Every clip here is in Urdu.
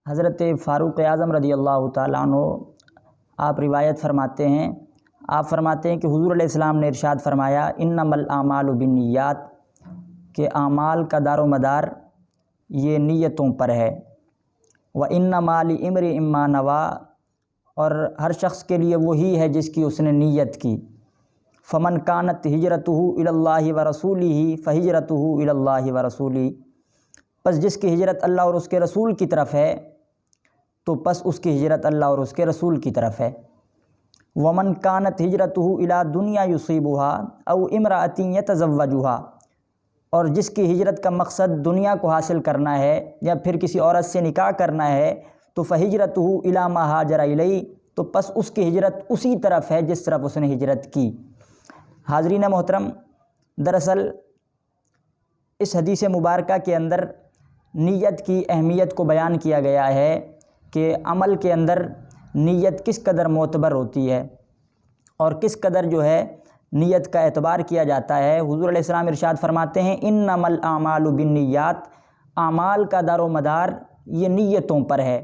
حضرت فاروق اعظم رضی اللہ تعالیٰ عنہ آپ روایت فرماتے ہیں، آپ فرماتے ہیں کہ حضور علیہ السلام نے ارشاد فرمایا انما الاعمال بالنیات، کہ اعمال کا دار و مدار یہ نیتوں پر ہے۔ وانما لامرئ ما نویٰ، اور ہر شخص کے لیے وہی ہے جس کی اس نے نیت کی۔ فمن کانت ہجرتہ الی اللہ ورسولہ فہجرتہ الی اللہ ورسولہ، پس جس کی ہجرت اللہ اور اس کے رسول کی طرف ہے تو پس اس کی ہجرت اللہ اور اس کے رسول کی طرف ہے۔ ومن کانت ہجرتہ الی دنیا یصیبها او امرأۃ یتزوجها، اور جس کی ہجرت کا مقصد دنیا کو حاصل کرنا ہے یا پھر کسی عورت سے نکاح کرنا ہے تو فہجرتہ الی ما ہاجر الیہ، تو پس اس کی ہجرت اسی طرف ہے جس طرف اس نے ہجرت کی۔ حاضرین محترم، دراصل اس حدیث مبارکہ کے اندر نیت کی اہمیت کو بیان کیا گیا ہے کہ عمل کے اندر نیت کس قدر معتبر ہوتی ہے اور کس قدر جو ہے نیت کا اعتبار کیا جاتا ہے۔ حضور علیہ السلام ارشاد فرماتے ہیں انما الاعمال بالنیات، اعمال کا دار و مدار یہ نیتوں پر ہے۔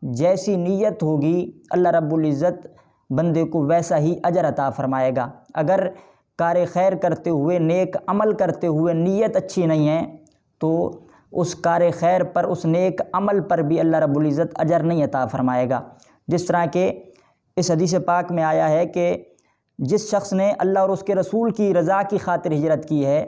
جیسی نیت ہوگی اللہ رب العزت بندے کو ویسا ہی اجر عطا فرمائے گا۔ اگر کار خیر کرتے ہوئے، نیک عمل کرتے ہوئے نیت اچھی نہیں ہے تو اس کار خیر پر، اس نیک عمل پر بھی اللہ رب العزت اجر نہیں عطا فرمائے گا۔ جس طرح کہ اس حدیث پاک میں آیا ہے کہ جس شخص نے اللہ اور اس کے رسول کی رضا کی خاطر ہجرت کی ہے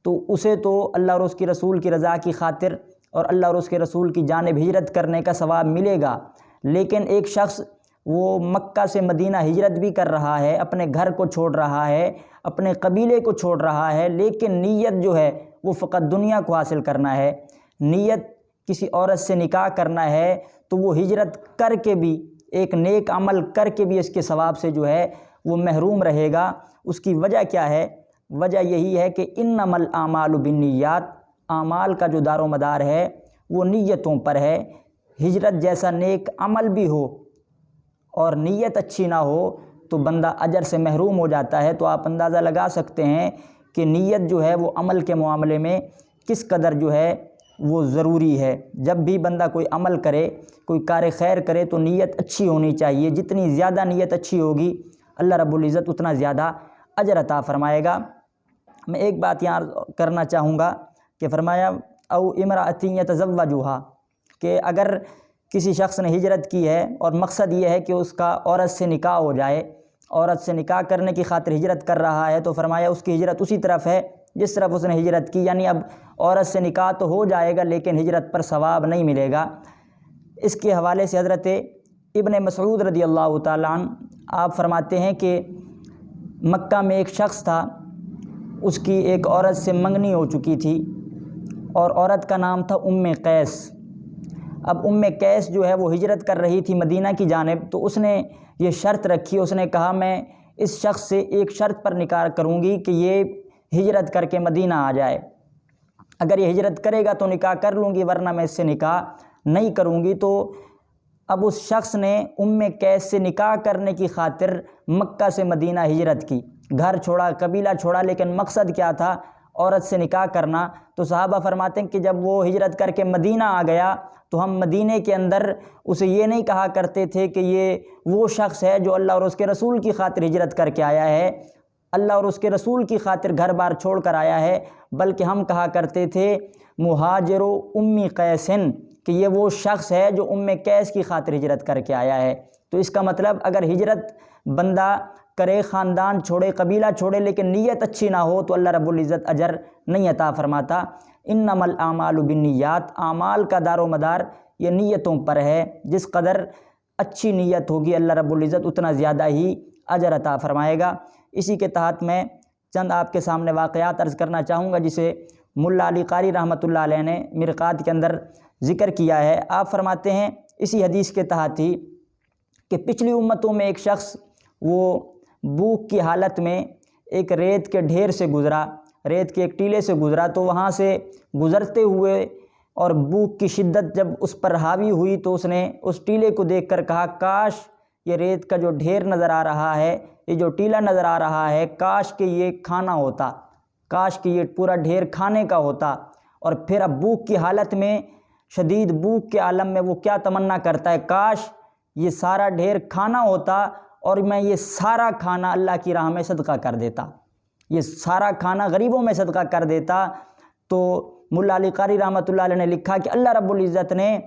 تو اسے تو اللہ اور اس کے رسول کی رضا کی خاطر اور اللہ اور اس کے رسول کی جانب ہجرت کرنے کا ثواب ملے گا، لیکن ایک شخص وہ مکہ سے مدینہ ہجرت بھی کر رہا ہے، اپنے گھر کو چھوڑ رہا ہے، اپنے قبیلے کو چھوڑ رہا ہے، لیکن نیت جو ہے وہ فقط دنیا کو حاصل کرنا ہے، نیت کسی عورت سے نکاح کرنا ہے، تو وہ ہجرت کر کے بھی، ایک نیک عمل کر کے بھی اس کے ثواب سے جو ہے وہ محروم رہے گا۔ اس کی وجہ کیا ہے؟ وجہ یہی ہے کہ انما الاعمال بالنیات، اعمال کا جو دار و مدار ہے وہ نیتوں پر ہے۔ ہجرت جیسا نیک عمل بھی ہو اور نیت اچھی نہ ہو تو بندہ اجر سے محروم ہو جاتا ہے۔ تو آپ اندازہ لگا سکتے ہیں کہ نیت جو ہے وہ عمل کے معاملے میں کس قدر جو ہے وہ ضروری ہے۔ جب بھی بندہ کوئی عمل کرے، کوئی کار خیر کرے تو نیت اچھی ہونی چاہیے۔ جتنی زیادہ نیت اچھی ہوگی اللہ رب العزت اتنا زیادہ اجر عطا فرمائے گا۔ میں ایک بات یہاں کرنا چاہوں گا کہ فرمایا او امرأۃ یتزوجها، کہ اگر کسی شخص نے ہجرت کی ہے اور مقصد یہ ہے کہ اس کا عورت سے نکاح ہو جائے، عورت سے نکاح کرنے کی خاطر ہجرت کر رہا ہے، تو فرمایا اس کی ہجرت اسی طرف ہے جس طرف اس نے ہجرت کی، یعنی اب عورت سے نکاح تو ہو جائے گا لیکن ہجرت پر ثواب نہیں ملے گا۔ اس کے حوالے سے حضرت ابن مسعود رضی اللہ تعالیٰ عنہ آپ فرماتے ہیں کہ مکہ میں ایک شخص تھا، اس کی ایک عورت سے منگنی ہو چکی تھی اور عورت کا نام تھا قیس۔ اب قیس جو ہے وہ ہجرت کر رہی تھی مدینہ کی جانب، تو اس نے یہ شرط رکھی، اس نے کہا میں اس شخص سے ایک شرط پر نکاح کروں گی کہ یہ ہجرت کر کے مدینہ آ جائے، اگر یہ ہجرت کرے گا تو نکاح کر لوں گی ورنہ میں اس سے نکاح نہیں کروں گی۔ تو اب اس شخص نے قیس سے نکاح کرنے کی خاطر مکہ سے مدینہ ہجرت کی، گھر چھوڑا، قبیلہ چھوڑا، لیکن مقصد کیا تھا؟ عورت سے نکاح کرنا۔ تو صحابہ فرماتے ہیں کہ جب وہ ہجرت کر کے مدینہ آ گیا تو ہم مدینہ کے اندر اسے یہ نہیں کہا کرتے تھے کہ یہ وہ شخص ہے جو اللہ اور اس کے رسول کی خاطر ہجرت کر کے آیا ہے، اللہ اور اس کے رسول کی خاطر گھر بار چھوڑ کر آیا ہے، بلکہ ہم کہا کرتے تھے مہاجر قیس، کہ یہ وہ شخص ہے جو قیس کی خاطر ہجرت کر کے آیا ہے۔ تو اس کا مطلب اگر ہجرت بندہ کرے، خاندان چھوڑے، قبیلہ چھوڑے، لیکن نیت اچھی نہ ہو تو اللہ رب العزت اجر نہیں عطا فرماتا۔ انما الاعمال بالنیات، اعمال کا دار و مدار یہ نیتوں پر ہے۔ جس قدر اچھی نیت ہوگی اللہ رب العزت اتنا زیادہ ہی اجر عطا فرمائے گا۔ اسی کے تحت میں چند آپ کے سامنے واقعات عرض کرنا چاہوں گا جسے ملا علی قاری رحمۃ اللہ علیہ نے مرقات کے اندر ذکر کیا ہے۔ آپ فرماتے ہیں اسی حدیث کے تحت ہی کہ پچھلی امتوں میں ایک شخص وہ بھوک کی حالت میں ایک ریت کے ڈھیر سے گزرا، ریت کے ایک ٹیلے سے گزرا، تو وہاں سے گزرتے ہوئے اور بھوک کی شدت جب اس پر حاوی ہوئی تو اس نے اس ٹیلے کو دیکھ کر کہا کاش یہ ریت کا جو ڈھیر نظر آ رہا ہے، یہ جو ٹیلا نظر آ رہا ہے، کاش کہ یہ کھانا ہوتا، کاش کہ یہ پورا ڈھیر کھانے کا ہوتا۔ اور پھر اب بھوک کی حالت میں شدید بھوک کے عالم میں وہ کیا تمنا کرتا ہے، کاش یہ سارا ڈھیر کھانا ہوتا اور میں یہ سارا کھانا اللہ کی راہ میں صدقہ کر دیتا، یہ سارا کھانا غریبوں میں صدقہ کر دیتا۔ تو ملا علی قاری رحمۃ اللہ علیہ نے لکھا کہ اللہ رب العزت نے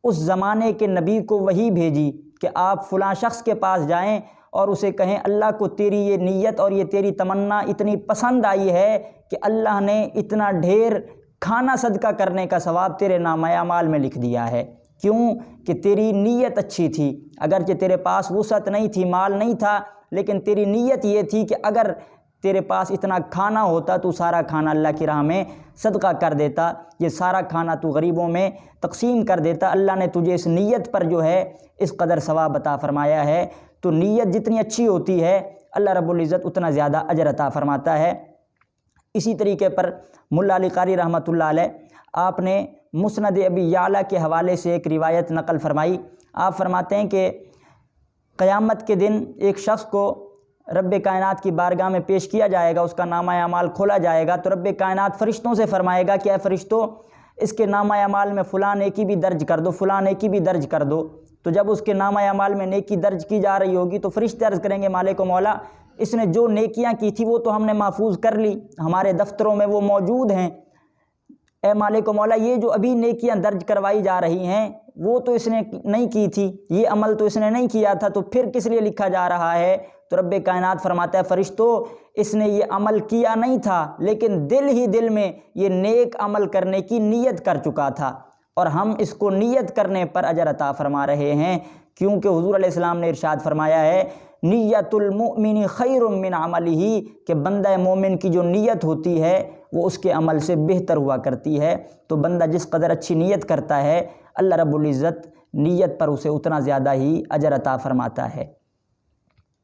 اس زمانے کے نبی کو وحی بھیجی کہ آپ فلاں شخص کے پاس جائیں اور اسے کہیں اللہ کو تیری یہ نیت اور یہ تیری تمنا اتنی پسند آئی ہے کہ اللہ نے اتنا ڈھیر کھانا صدقہ کرنے کا ثواب تیرے نامہ اعمال میں لکھ دیا ہے۔ کیوں کہ تیری نیت اچھی تھی، اگرچہ تیرے پاس وسعت نہیں تھی، مال نہیں تھا، لیکن تیری نیت یہ تھی کہ اگر تیرے پاس اتنا کھانا ہوتا تو سارا کھانا اللہ کی راہ میں صدقہ کر دیتا، یہ سارا کھانا تو غریبوں میں تقسیم کر دیتا۔ اللہ نے تجھے اس نیت پر جو ہے اس قدر ثواب عطا فرمایا ہے۔ تو نیت جتنی اچھی ہوتی ہے اللہ رب العزت اتنا زیادہ اجر عطا فرماتا ہے۔ اسی طریقے پر ملا علی قاری رحمۃ اللہ علیہ آپ نے مسند ابی یعلا کے حوالے سے ایک روایت نقل فرمائی۔ آپ فرماتے ہیں کہ قیامت کے دن ایک شخص کو رب کائنات کی بارگاہ میں پیش کیا جائے گا، اس کا نامہ اعمال کھولا جائے گا تو رب کائنات فرشتوں سے فرمائے گا کہ اے فرشتوں، اس کے نامہ اعمال میں فلاں نیکی بھی درج کر دو، فلاں نیکی بھی درج کر دو۔ تو جب اس کے نامہ اعمال میں نیکی درج کی جا رہی ہوگی تو فرشتے عرض کریں گے مالک و مولا، اس نے جو نیکیاں کی تھی وہ تو ہم نے محفوظ کر لی، ہمارے دفتروں میں وہ موجود ہیں۔ اے مالک و مولا، یہ جو ابھی نیکیاں درج کروائی جا رہی ہیں وہ تو اس نے نہیں کی تھی، یہ عمل تو اس نے نہیں کیا تھا، تو پھر کس لیے لکھا جا رہا ہے؟ تو رب کائنات فرماتا ہے فرشتوں، اس نے یہ عمل کیا نہیں تھا لیکن دل ہی دل میں یہ نیک عمل کرنے کی نیت کر چکا تھا، اور ہم اس کو نیت کرنے پر اجر عطا فرما رہے ہیں، کیونکہ حضور علیہ السلام نے ارشاد فرمایا ہے نیت المؤمن خیر من عملہ، کہ بندہ مومن کی جو نیت ہوتی ہے وہ اس کے عمل سے بہتر ہوا کرتی ہے۔ تو بندہ جس قدر اچھی نیت کرتا ہے اللہ رب العزت نیت پر اسے اتنا زیادہ ہی اجر عطا فرماتا ہے۔